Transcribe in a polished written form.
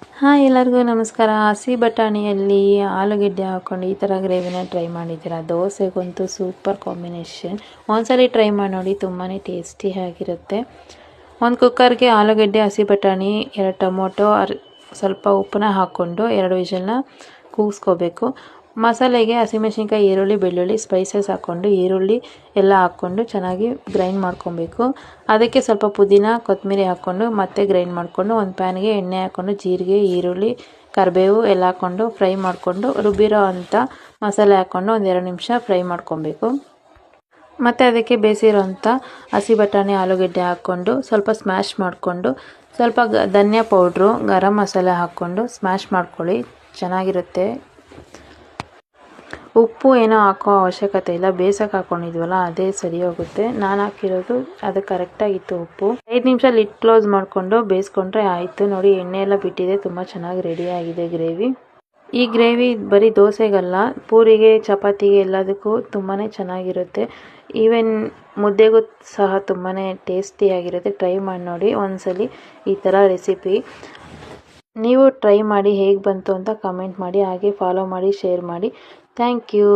Hi ಎಲ್ಲರಿಗೂ ನಮಸ್ಕಾರ. ಹಸಿ ಬಟಾಣಿಯಲ್ಲಿ ಆಲೂಗೆಡ್ಡೆ ಹಾಕ್ಕೊಂಡು ಈ ಥರ ಗ್ರೇವಿನ ಟ್ರೈ ಮಾಡಿದ್ದೀರಾ? ದೋಸೆಗಂತೂ ಸೂಪರ್ ಕಾಂಬಿನೇಷನ್. ಒಂದ್ಸಲಿ ಟ್ರೈ ಮಾಡಿ ನೋಡಿ, ತುಂಬಾ ಟೇಸ್ಟಿಯಾಗಿರುತ್ತೆ. ಒಂದು ಕುಕ್ಕರ್ಗೆ ಆಲೂಗೆಡ್ಡೆ, ಹಸಿ ಬಟಾಣಿ, 2 ಟೊಮೊಟೊ, ಸ್ವಲ್ಪ ಉಪ್ಪನ್ನ ಹಾಕ್ಕೊಂಡು 2 ವಿಷಲ್ನ ಕೂಗಿಸ್ಕೋಬೇಕು. ಮಸಾಲೆಗೆ ಹಸಿಮೆಣಸಿನ್ಕಾಯಿ, ಈರುಳ್ಳಿ, ಬೆಳ್ಳುಳ್ಳಿ, ಸ್ಪೈಸಸ್ ಹಾಕ್ಕೊಂಡು ಈರುಳ್ಳಿ ಎಲ್ಲ ಹಾಕ್ಕೊಂಡು ಚೆನ್ನಾಗಿ ಗ್ರೈಂಡ್ ಮಾಡ್ಕೊಬೇಕು. ಅದಕ್ಕೆ ಸ್ವಲ್ಪ ಪುದೀನ, ಕೊತ್ತಂಬರಿ ಹಾಕ್ಕೊಂಡು ಮತ್ತೆ ಗ್ರೈಂಡ್ ಮಾಡಿಕೊಂಡು ಒಂದು ಪ್ಯಾನ್ಗೆ ಎಣ್ಣೆ ಹಾಕ್ಕೊಂಡು ಜೀರಿಗೆ, ಈರುಳ್ಳಿ, ಕರಿಬೇವು ಎಲ್ಲ ಹಾಕ್ಕೊಂಡು ಫ್ರೈ ಮಾಡಿಕೊಂಡು ರುಬ್ಬಿರೋ ಅಂಥ ಮಸಾಲೆ ಹಾಕ್ಕೊಂಡು ಒಂದು 2 ನಿಮಿಷ ಫ್ರೈ ಮಾಡ್ಕೊಬೇಕು. ಮತ್ತು ಅದಕ್ಕೆ ಬೇಯಿಸಿರೋಂಥ ಹಸಿ ಬಟಾಣಿ, ಆಲೂಗೆಡ್ಡೆ ಹಾಕ್ಕೊಂಡು ಸ್ವಲ್ಪ ಸ್ಮ್ಯಾಶ್ ಮಾಡಿಕೊಂಡು ಸ್ವಲ್ಪ ಧನಿಯಾ ಪೌಡ್ರು, ಗರಂ ಮಸಾಲೆ ಹಾಕ್ಕೊಂಡು ಸ್ಮ್ಯಾಶ್ ಮಾಡ್ಕೊಳ್ಳಿ, ಚೆನ್ನಾಗಿರುತ್ತೆ. ಉಪ್ಪು ಏನೋ ಹಾಕೋ ಅವಶ್ಯಕತೆ ಇಲ್ಲ, ಬೇಯಿಸೋಕೆ ಹಾಕ್ಕೊಂಡಿದ್ವಲ್ಲ ಅದೇ ಸರಿ ಹೋಗುತ್ತೆ. ನಾನು ಹಾಕಿರೋದು ಅದು ಕರೆಕ್ಟಾಗಿತ್ತು ಉಪ್ಪು. 5 ನಿಮಿಷ ಲಿಡ್ ಕ್ಲೋಸ್ ಮಾಡಿಕೊಂಡು ಬೇಯಿಸ್ಕೊಂಡ್ರೆ ಆಯಿತು. ನೋಡಿ, ಎಣ್ಣೆ ಎಲ್ಲ ಬಿಟ್ಟಿದೆ, ತುಂಬ ಚೆನ್ನಾಗಿ ರೆಡಿಯಾಗಿದೆ ಗ್ರೇವಿ. ಈ ಗ್ರೇವಿ ಬರೀ ದೋಸೆಗಲ್ಲ, ಪೂರಿಗೆ, ಚಪಾತಿಗೆ ಎಲ್ಲದಕ್ಕೂ ತುಂಬಾ ಚೆನ್ನಾಗಿರುತ್ತೆ. ಈವನ್ ಮುದ್ದೆಗೂ ಸಹ ತುಂಬಾ ಟೇಸ್ಟಿಯಾಗಿರುತ್ತೆ. ಟ್ರೈ ಮಾಡಿ ನೋಡಿ ಒಂದ್ಸಲಿ ಈ ಥರ ರೆಸಿಪಿ. ನೀವು ಟ್ರೈ ಮಾಡಿ ಹೇಗೆ ಬಂತು ಅಂತ ಕಮೆಂಟ್ ಮಾಡಿ, ಹಾಗೆ ಫಾಲೋ ಮಾಡಿ, ಶೇರ್ ಮಾಡಿ. Thank you.